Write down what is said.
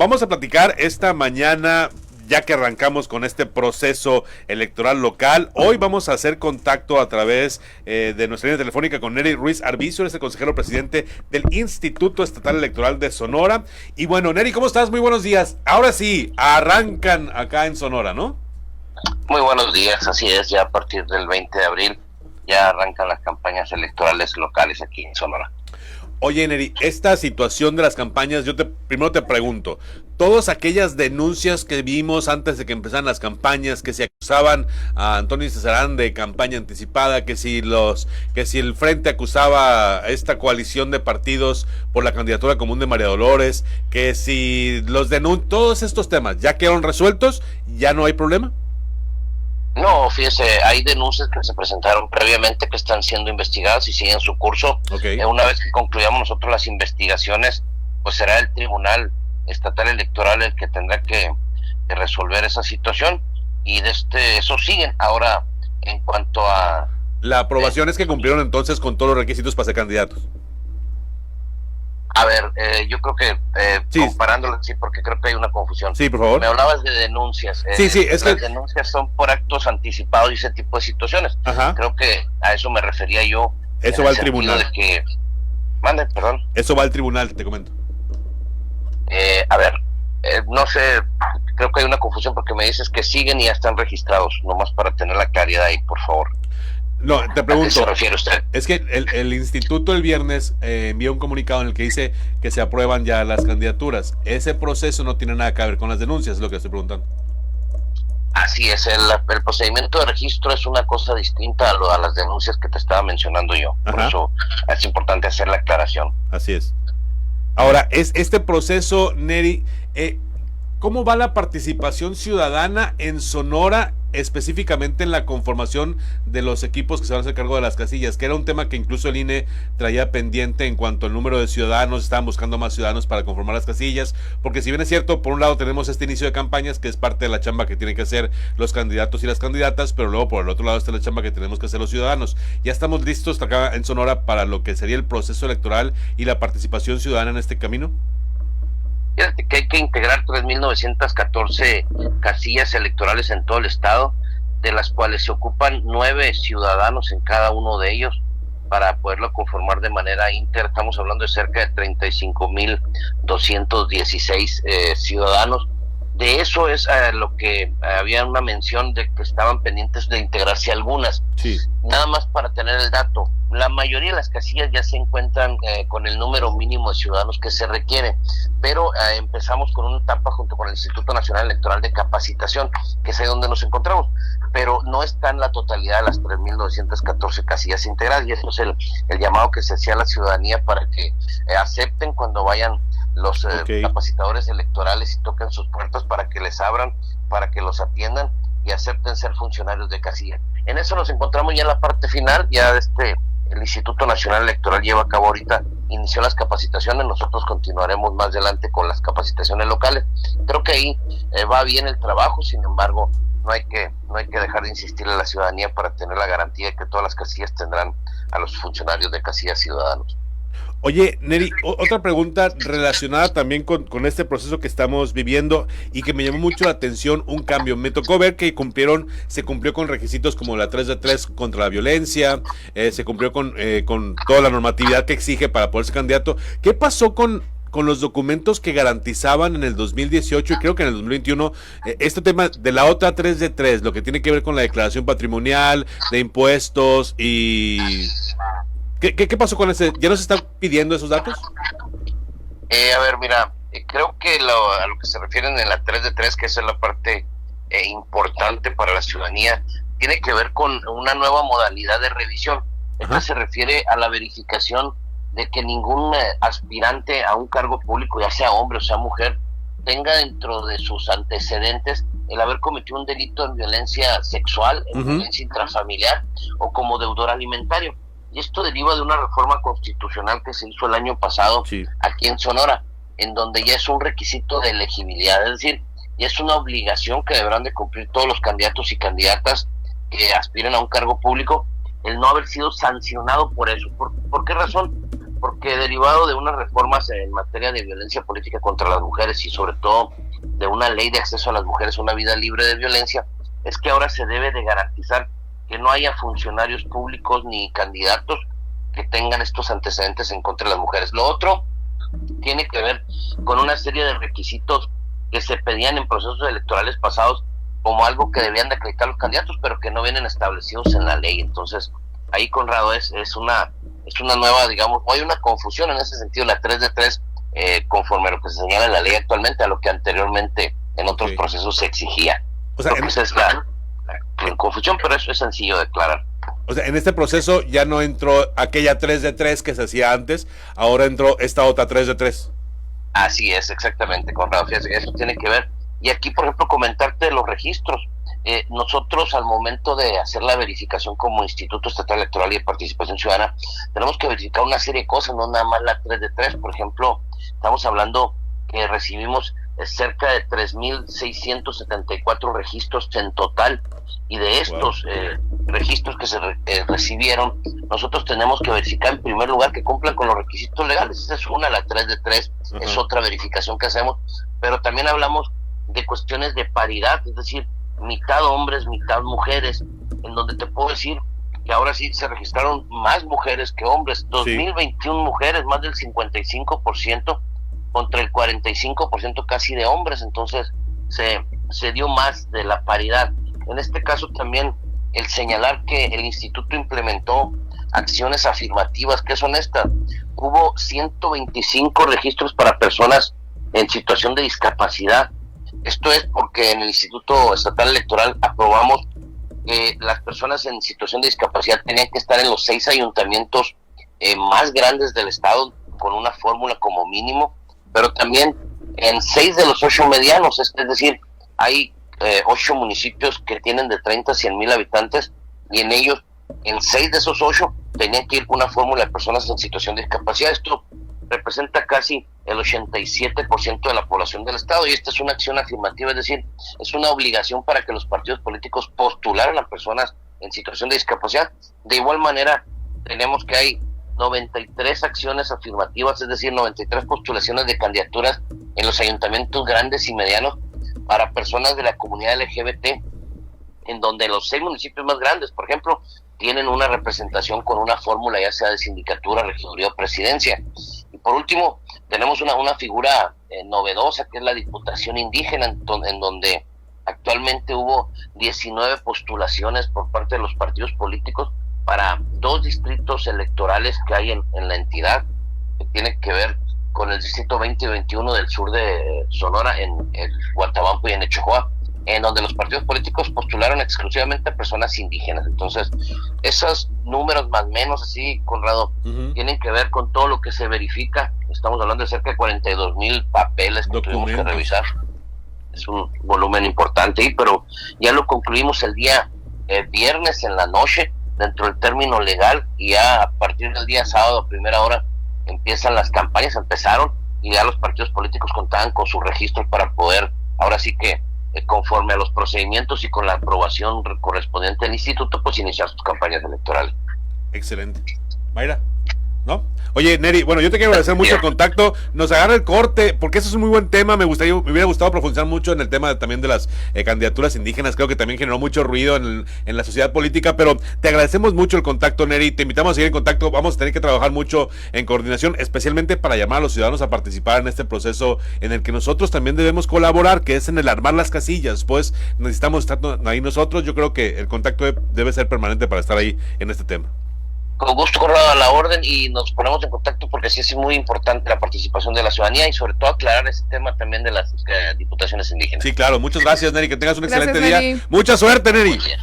Vamos a platicar esta mañana, ya que arrancamos con este proceso electoral local. Hoy vamos a hacer contacto a través de nuestra línea telefónica con Nery Ruiz Arvizu, es el consejero presidente del Instituto Estatal Electoral de Sonora. Y bueno, Nery, ¿cómo estás? Muy buenos días. Ahora sí, arrancan acá en Sonora, ¿no? Muy buenos días, así es, ya a partir del 20 de abril ya arrancan las campañas electorales locales aquí en Sonora. Oye, Nery, esta situación de las campañas, primero te pregunto, todas aquellas denuncias que vimos antes de que empezaran las campañas, que se acusaban a Antonio Cesarán de campaña anticipada, que si el Frente acusaba a esta coalición de partidos por la candidatura común de María Dolores, que si todos estos temas ya quedaron resueltos, ¿ya no hay problema? No, fíjese, hay denuncias que se presentaron previamente que están siendo investigadas y siguen su curso. Okay. Una vez que concluyamos nosotros las investigaciones, pues será el Tribunal Estatal Electoral el que tendrá que resolver esa situación y eso siguen. Ahora, en cuanto a... La aprobación es que cumplieron entonces con todos los requisitos para ser candidatos. A ver, yo creo que sí, comparándolo, sí, porque creo que hay una confusión. Sí, por favor. Me hablabas de denuncias. Sí, es las que... denuncias son por actos anticipados y ese tipo de situaciones. Ajá. Creo que a eso me refería yo. Eso va al tribunal. Perdón. Eso va al tribunal, te comento. A ver, no sé, creo que hay una confusión porque me dices que siguen y ya están registrados, nomás para tener la claridad ahí, por favor. No, te pregunto. ¿A qué se refiere usted? Es que el instituto el viernes envió un comunicado en el que dice que se aprueban ya las candidaturas. Ese proceso no tiene nada que ver con las denuncias, es lo que estoy preguntando. Así es, el procedimiento de registro es una cosa distinta a las denuncias que te estaba mencionando yo. Ajá. Por eso es importante hacer la aclaración. Así es. Ahora, este proceso, Nery, ¿cómo va la participación ciudadana en Sonora, específicamente en la conformación de los equipos que se van a hacer cargo de las casillas? Que era un tema que incluso el INE traía pendiente en cuanto al número de ciudadanos, estaban buscando más ciudadanos para conformar las casillas, porque si bien es cierto, por un lado tenemos este inicio de campañas, que es parte de la chamba que tienen que hacer los candidatos y las candidatas, pero luego por el otro lado está la chamba que tenemos que hacer los ciudadanos. Ya estamos listos acá en Sonora para lo que sería el proceso electoral y la participación ciudadana en este camino. Fíjate que hay que integrar 3.914 casillas electorales en todo el estado, de las cuales se ocupan 9 ciudadanos en cada uno de ellos para poderlo conformar de manera íntegra. Estamos hablando de cerca de 35.216 ciudadanos. De eso es lo que había una mención de que estaban pendientes de integrarse algunas. Sí. Nada más para tener el dato, la mayoría de las casillas ya se encuentran con el número mínimo de ciudadanos que se requiere, pero empezamos con una etapa junto con el Instituto Nacional Electoral de Capacitación, que es ahí donde nos encontramos, pero no está en la totalidad de las 3.914 casillas integradas, y eso es el llamado que se hacía a la ciudadanía para que acepten cuando vayan los capacitadores electorales y toquen sus puertas para que les abran, para que los atiendan y acepten ser funcionarios de casilla. En eso nos encontramos ya en la parte final. Ya el Instituto Nacional Electoral lleva a cabo ahorita, inició las capacitaciones, nosotros continuaremos más adelante con las capacitaciones locales. Creo que ahí va bien el trabajo, sin embargo, no hay que dejar de insistirle a la ciudadanía para tener la garantía de que todas las casillas tendrán a los funcionarios de casillas ciudadanos. Oye, Nery, otra pregunta relacionada también con este proceso que estamos viviendo y que me llamó mucho la atención, un cambio. Me tocó ver que se cumplió con requisitos como la 3 de 3 contra la violencia, se cumplió con toda la normatividad que exige para poder ser candidato. ¿Qué pasó con los documentos que garantizaban en el 2018 y creo que en el 2021 este tema de la otra 3 de 3, lo que tiene que ver con la declaración patrimonial, de impuestos y... ¿Qué pasó con ese? ¿Ya nos están pidiendo esos datos? A ver, mira, creo que a lo que se refieren en la 3 de 3, que esa es la parte importante para la ciudadanía, tiene que ver con una nueva modalidad de revisión. Esta se refiere a la verificación de que ningún aspirante a un cargo público, ya sea hombre o sea mujer, tenga dentro de sus antecedentes el haber cometido un delito en violencia sexual, en violencia intrafamiliar o como deudor alimentario. Y esto deriva de una reforma constitucional que se hizo el año pasado aquí en Sonora, en donde ya es un requisito de elegibilidad, es decir, ya es una obligación que deberán de cumplir todos los candidatos y candidatas que aspiren a un cargo público, el no haber sido sancionado por eso. ¿Por qué razón? porque derivado de unas reformas en materia de violencia política contra las mujeres y sobre todo de una ley de acceso a las mujeres a una vida libre de violencia, es que ahora se debe de garantizar que no haya funcionarios públicos ni candidatos que tengan estos antecedentes en contra de las mujeres. Lo otro tiene que ver con una serie de requisitos que se pedían en procesos electorales pasados como algo que debían de acreditar los candidatos, pero que no vienen establecidos en la ley. Entonces, ahí, Conrado, es una nueva, digamos, o hay una confusión en ese sentido, la 3 de 3, conforme a lo que se señala en la ley actualmente, a lo que anteriormente en otros procesos se exigía. O sea, esa es la confusión, pero eso es sencillo de aclarar. O sea, en este proceso ya no entró aquella 3 de 3 que se hacía antes, ahora entró esta otra 3 de 3. Así es, exactamente, Conrado, fíjate, eso tiene que ver. Y aquí, por ejemplo, comentarte de los registros. Nosotros, al momento de hacer la verificación como Instituto Estatal Electoral y de Participación Ciudadana, tenemos que verificar una serie de cosas, no nada más la 3 de 3. Por ejemplo, estamos hablando que recibimos cerca de 3,674 registros en total, y de estos registros que se recibieron, nosotros tenemos que verificar en primer lugar que cumplan con los requisitos legales. Esa es una, la 3 de 3, es otra verificación que hacemos, pero también hablamos de cuestiones de paridad, es decir, mitad hombres, mitad mujeres, en donde te puedo decir que ahora sí se registraron más mujeres que hombres, 2021 mujeres, más del 55%, contra el 45% casi de hombres. Entonces se dio más de la paridad. En este caso también el señalar que el instituto implementó acciones afirmativas. ¿Qué son estas? Hubo 125 registros para personas en situación de discapacidad. Esto es porque en el Instituto Estatal Electoral aprobamos que las personas en situación de discapacidad tenían que estar en los 6 ayuntamientos más grandes del estado, con una fórmula como mínimo, pero también en 6 de los 8 medianos, es decir, hay 8 municipios que tienen de 30 a 100 mil habitantes, y en ellos, en 6 de esos 8, tenían que ir con una fórmula de personas en situación de discapacidad. Esto representa casi el 87% de la población del estado, y esta es una acción afirmativa, es decir, es una obligación para que los partidos políticos postularan a personas en situación de discapacidad. De igual manera, tenemos que hay 93 acciones afirmativas, es decir, 93 postulaciones de candidaturas en los ayuntamientos grandes y medianos para personas de la comunidad LGBT, en donde los 6 municipios más grandes, por ejemplo, tienen una representación con una fórmula, ya sea de sindicatura, regiduría o presidencia. Y por último, tenemos una figura novedosa, que es la Diputación Indígena, en donde actualmente hubo 19 postulaciones por parte de los partidos políticos para 2 distritos electorales que hay en la entidad, que tienen que ver con el distrito 20 y 21 del sur de Sonora, en el Guatabampo y en Echojoa, en donde los partidos políticos postularon exclusivamente a personas indígenas. Entonces, esos números más o menos así, Conrado, tienen que ver con todo lo que se verifica. Estamos hablando de cerca de 42,000 papeles que tuvimos que revisar. Es un volumen importante, pero ya lo concluimos el día viernes en la noche, dentro del término legal, y ya a partir del día sábado a primera hora empiezan las campañas, empezaron, y ya los partidos políticos contaban con sus registros para poder, ahora sí que conforme a los procedimientos y con la aprobación correspondiente del instituto, pues iniciar sus campañas electorales. Excelente. Mayra, ¿no? Oye, Neri, bueno, yo te quiero agradecer mucho el contacto. Nos agarra el corte, porque eso es un muy buen tema. Me hubiera gustado profundizar mucho en el tema también de las candidaturas indígenas. Creo que también generó mucho ruido en la sociedad política, pero te agradecemos mucho el contacto, Neri. Te invitamos a seguir en contacto. Vamos a tener que trabajar mucho en coordinación, especialmente para llamar a los ciudadanos a participar en este proceso en el que nosotros también debemos colaborar, que es en el armar las casillas. Pues necesitamos estar ahí nosotros. Yo creo que el contacto debe ser permanente para estar ahí en este tema. Con gusto, Conrado, a la orden, y nos ponemos en contacto porque sí es muy importante la participación de la ciudadanía y sobre todo aclarar ese tema también de las diputaciones indígenas. Sí, claro. Muchas gracias, Neri. Que tengas un excelente Neri. día. Mucha suerte, Neri. Muy bien.